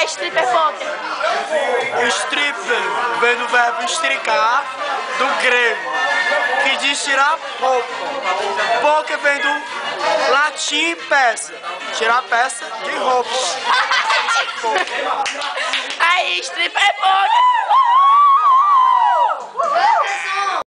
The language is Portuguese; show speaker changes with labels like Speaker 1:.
Speaker 1: é stripper poker?
Speaker 2: Stripper vem do verbo estricar, do grego, que diz tirar roupa. Poker vem do latim peça, tirar peça de roupa.
Speaker 1: Aí, stripper poker!